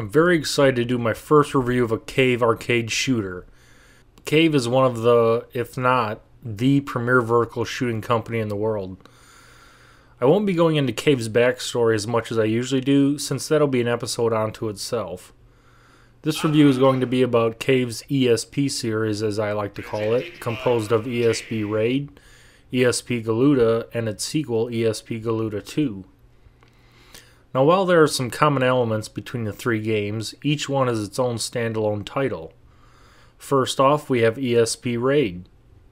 I'm very excited to do my first review of a Cave arcade shooter. Cave is one of the, if not, the premier vertical shooting company in the world. I won't be going into Cave's backstory as much as I usually do, since that'll be an episode unto itself. This review is going to be about Cave's ESP Series, as I like to call it, composed of ESP Raid, ESP Galuda, and its sequel, ESP Galuda 2. Now, while there are some common elements between the three games, each one has its own standalone title. First off, we have ESP Raid.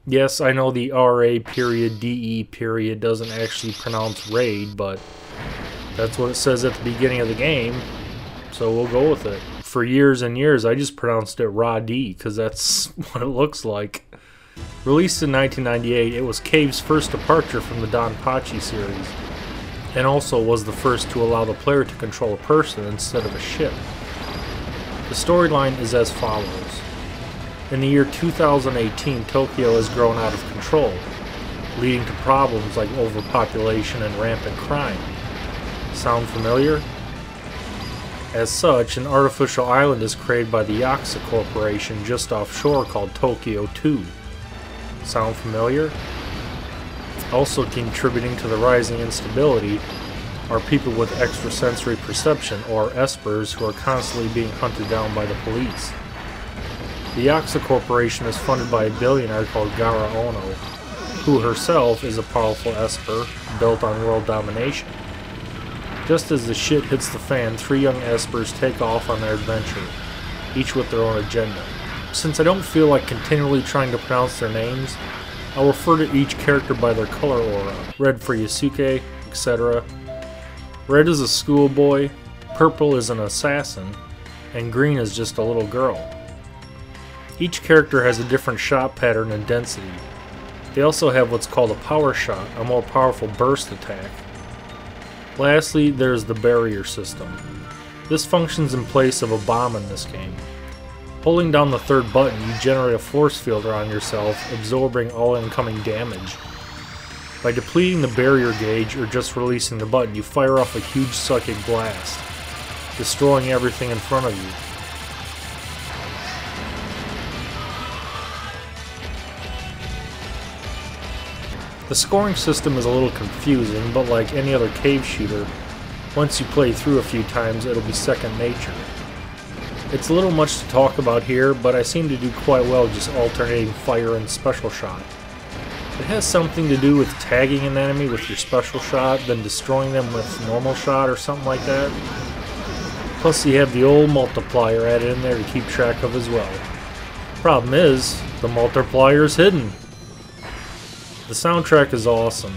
Yes, I know the RA.DE. doesn't actually pronounce Raid, but that's what it says at the beginning of the game, so we'll go with it. For years and years, I just pronounced it RA-D, because that's what it looks like. Released in 1998, it was Cave's first departure from the Donpachi series, and also was the first to allow the player to control a person instead of a ship. The storyline is as follows. In the year 2018, Tokyo has grown out of control, leading to problems like overpopulation and rampant crime. Sound familiar? As such, an artificial island is created by the Yakuza Corporation just offshore called Tokyo 2. Sound familiar? Also contributing to the rising instability are people with extrasensory perception, or espers, who are constantly being hunted down by the police. The Yakuza Corporation is funded by a billionaire called Gara Ono, who herself is a powerful esper built on world domination. Just as the shit hits the fan, three young espers take off on their adventure, each with their own agenda. Since I don't feel like continually trying to pronounce their names, I'll refer to each character by their color aura. Red for Yusuke, etc. Red is a schoolboy, purple is an assassin, and green is just a little girl. Each character has a different shot pattern and density. They also have what's called a power shot, a more powerful burst attack. Lastly, there's the barrier system. This functions in place of a bomb in this game. Holding down the third button, you generate a force field around yourself, absorbing all incoming damage. By depleting the barrier gauge or just releasing the button, you fire off a huge psychic blast, destroying everything in front of you. The scoring system is a little confusing, but like any other Cave shooter, once you play through a few times, it'll be second nature. It's a little much to talk about here, but I seem to do quite well just alternating fire and special shot. It has something to do with tagging an enemy with your special shot, then destroying them with normal shot or something like that. Plus you have the old multiplier added in there to keep track of as well. Problem is, the multiplier is hidden. The soundtrack is awesome,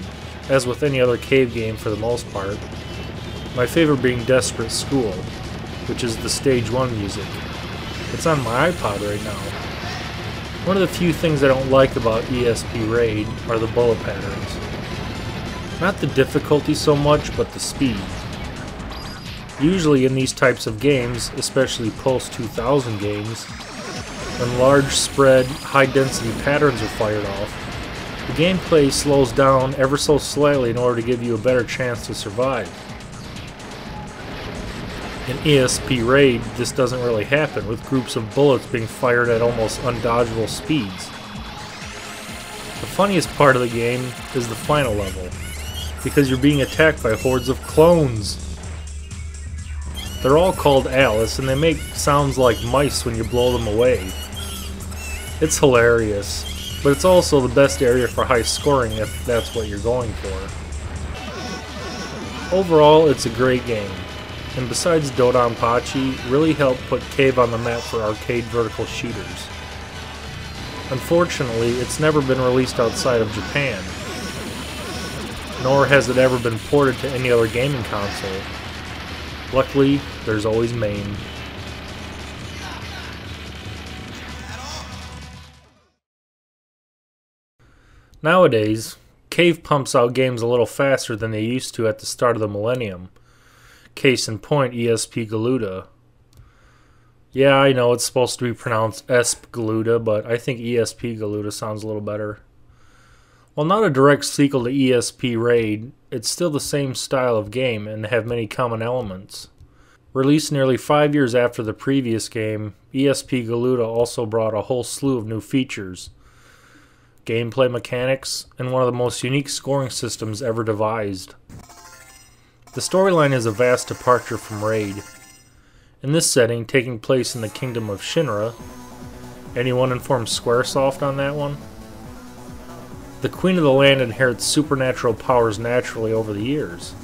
as with any other Cave game for the most part. My favorite being Desperate School, which is the Stage 1 music. It's on my iPod right now. One of the few things I don't like about ESP Raid are the bullet patterns. Not the difficulty so much, but the speed. Usually in these types of games, especially post-2000 games, when large spread, high-density patterns are fired off, the gameplay slows down ever so slightly in order to give you a better chance to survive. In ESP Raid, this doesn't really happen, with groups of bullets being fired at almost undodgeable speeds. The funniest part of the game is the final level, because you're being attacked by hordes of clones. They're all called Alice, and they make sounds like mice when you blow them away. It's hilarious, but it's also the best area for high scoring if that's what you're going for. Overall, it's a great game, and besides Donpachi, really helped put Cave on the map for arcade vertical shooters. Unfortunately, it's never been released outside of Japan, nor has it ever been ported to any other gaming console. Luckily, there's always MAME. Nowadays, Cave pumps out games a little faster than they used to at the start of the millennium. Case in point, ESP Galuda. Yeah, I know it's supposed to be pronounced ESP Galuda, but I think ESP Galuda sounds a little better. While not a direct sequel to ESP Raid, it's still the same style of game and have many common elements. Released nearly 5 years after the previous game, ESP Galuda also brought a whole slew of new features, gameplay mechanics, and one of the most unique scoring systems ever devised. The storyline is a vast departure from Raid. In this setting, taking place in the kingdom of Shinra. Anyone informed Squaresoft on that one? The queen of the land inherits supernatural powers naturally over the years,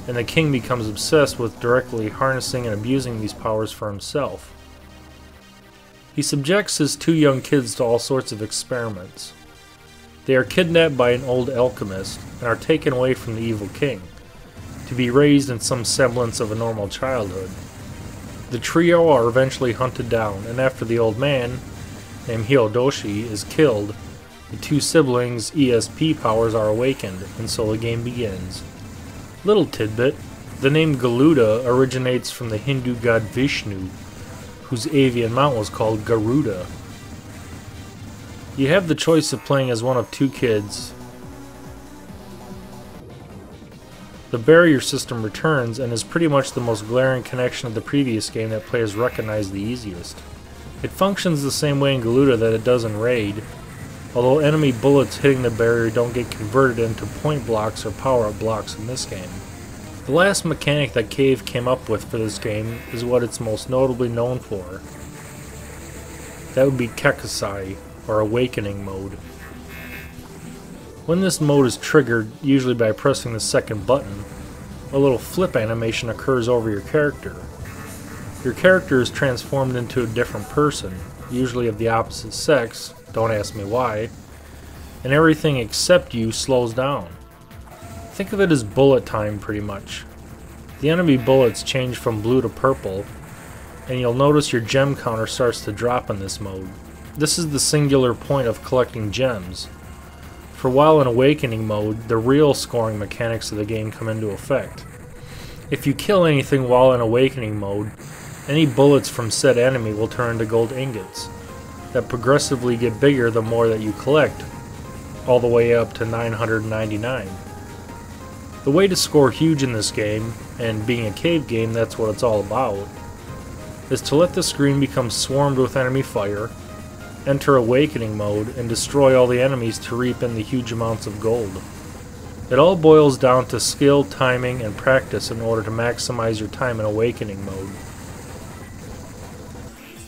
and the king becomes obsessed with directly harnessing and abusing these powers for himself. He subjects his two young kids to all sorts of experiments. They are kidnapped by an old alchemist and are taken away from the evil king, to be raised in some semblance of a normal childhood. The trio are eventually hunted down, and after the old man, named Hyodoshi, is killed, the two siblings' ESP powers are awakened, and so the game begins. Little tidbit, the name Galuda originates from the Hindu god Vishnu, whose avian mount was called Garuda. You have the choice of playing as one of two kids. The barrier system returns and is pretty much the most glaring connection of the previous game that players recognize the easiest. It functions the same way in Galuda that it does in Raid, although enemy bullets hitting the barrier don't get converted into point blocks or power-up blocks in this game. The last mechanic that Cave came up with for this game is what it's most notably known for. That would be Kakusai, or Awakening mode. When this mode is triggered, usually by pressing the second button, a little flip animation occurs over your character. Your character is transformed into a different person, usually of the opposite sex, don't ask me why, and everything except you slows down. Think of it as bullet time pretty much. The enemy bullets change from blue to purple, and you'll notice your gem counter starts to drop in this mode. This is the singular point of collecting gems. For while in Awakening mode, the real scoring mechanics of the game come into effect. If you kill anything while in Awakening mode, any bullets from said enemy will turn into gold ingots that progressively get bigger the more that you collect, all the way up to 999. The way to score huge in this game, and being a cave game that's what it's all about, is to let the screen become swarmed with enemy fire, enter Awakening mode, and destroy all the enemies to reap in the huge amounts of gold. It all boils down to skill, timing, and practice in order to maximize your time in Awakening mode.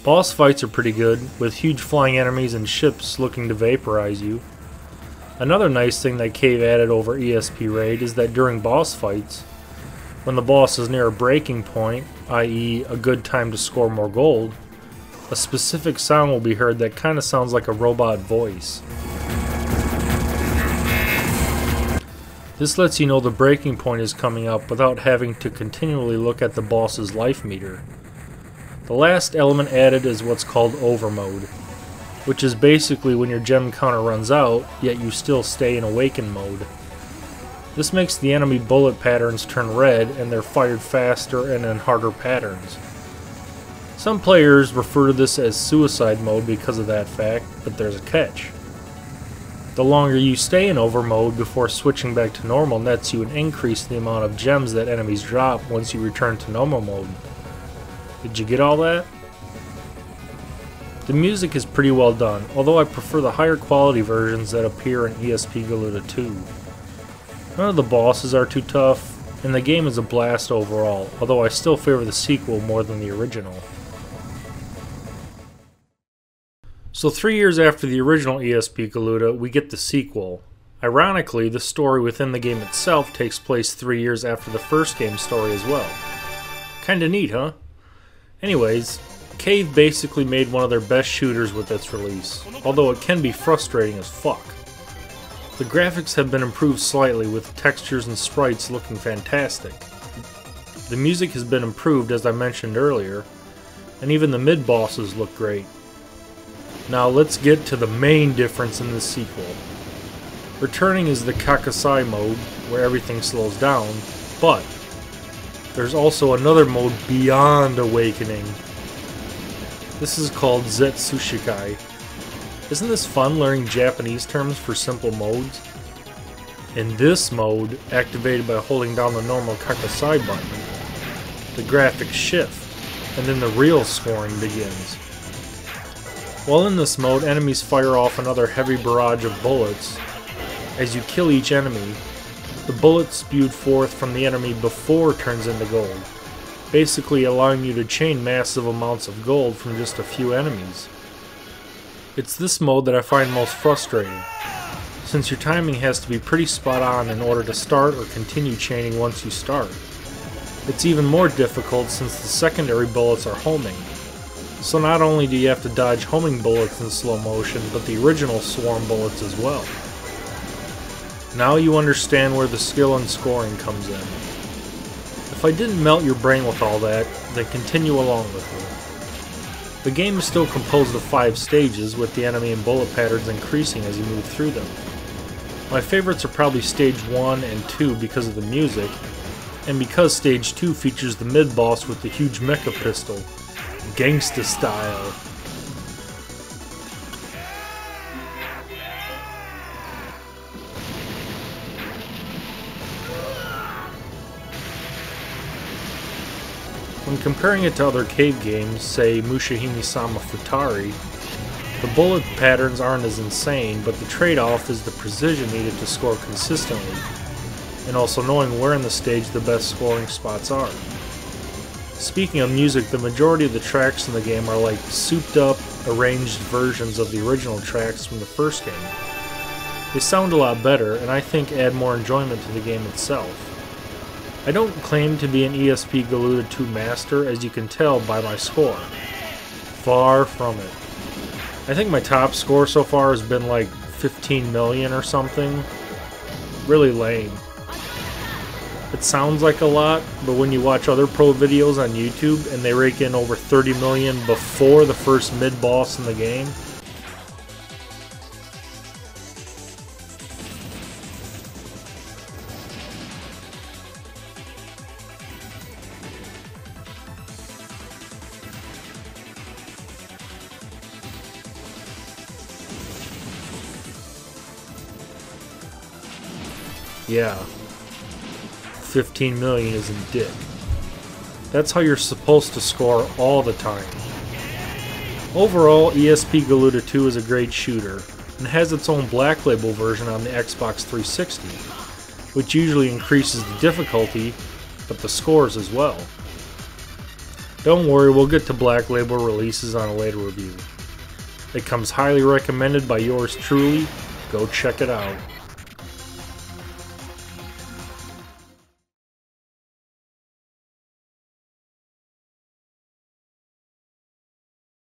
Boss fights are pretty good, with huge flying enemies and ships looking to vaporize you. Another nice thing that Cave added over ESP Raid is that during boss fights, when the boss is near a breaking point, i.e. a good time to score more gold, a specific sound will be heard that kind of sounds like a robot voice. This lets you know the breaking point is coming up without having to continually look at the boss's life meter. The last element added is what's called Over mode, which is basically when your gem counter runs out, yet you still stay in Awaken mode. This makes the enemy bullet patterns turn red and they're fired faster and in harder patterns. Some players refer to this as suicide mode because of that fact, but there's a catch. The longer you stay in Over mode before switching back to normal nets you an increase in the amount of gems that enemies drop once you return to normal mode. Did you get all that? The music is pretty well done, although I prefer the higher quality versions that appear in ESP Galuda 2. None of the bosses are too tough, and the game is a blast overall, although I still favor the sequel more than the original. So 3 years after the original ESP Galuda, we get the sequel. Ironically, the story within the game itself takes place 3 years after the first game's story as well. Kinda neat, huh? Anyways, Cave basically made one of their best shooters with its release, although it can be frustrating as fuck. The graphics have been improved slightly with textures and sprites looking fantastic. The music has been improved as I mentioned earlier, and even the mid-bosses look great. Now let's get to the main difference in this sequel. Returning is the Kakusai mode, where everything slows down, but there's also another mode beyond Awakening. This is called Zetsushikai. Isn't this fun learning Japanese terms for simple modes? In this mode, activated by holding down the normal Kakusai button, the graphics shift, and then the real scoring begins. While in this mode, enemies fire off another heavy barrage of bullets. As you kill each enemy, the bullet spewed forth from the enemy before turns into gold, basically allowing you to chain massive amounts of gold from just a few enemies. It's this mode that I find most frustrating, since your timing has to be pretty spot on in order to start or continue chaining once you start. It's even more difficult since the secondary bullets are homing, so not only do you have to dodge homing bullets in slow motion, but the original swarm bullets as well. Now you understand where the skill and scoring comes in. If I didn't melt your brain with all that, then continue along with me. The game is still composed of 5 stages, with the enemy and bullet patterns increasing as you move through them. My favorites are probably Stage 1 and 2 because of the music, and because Stage 2 features the mid-boss with the huge mecha pistol, gangsta style. When comparing it to other cave games, say Mushihime-sama Futari, the bullet patterns aren't as insane, but the trade-off is the precision needed to score consistently, and also knowing where in the stage the best scoring spots are. Speaking of music, the majority of the tracks in the game are like souped-up, arranged versions of the original tracks from the first game. They sound a lot better, and I think add more enjoyment to the game itself. I don't claim to be an ESP Galuda 2 master, as you can tell by my score. Far from it. I think my top score so far has been like 15 million or something. Really lame. It sounds like a lot, but when you watch other pro videos on YouTube and they rake in over 30 million before the first mid-boss in the game, yeah, 15 million isn't dick. That's how you're supposed to score all the time. Overall, ESP Galuda 2 is a great shooter, and has its own Black Label version on the Xbox 360, which usually increases the difficulty, but the scores as well. Don't worry, we'll get to Black Label releases on a later review. It comes highly recommended by yours truly. Go check it out.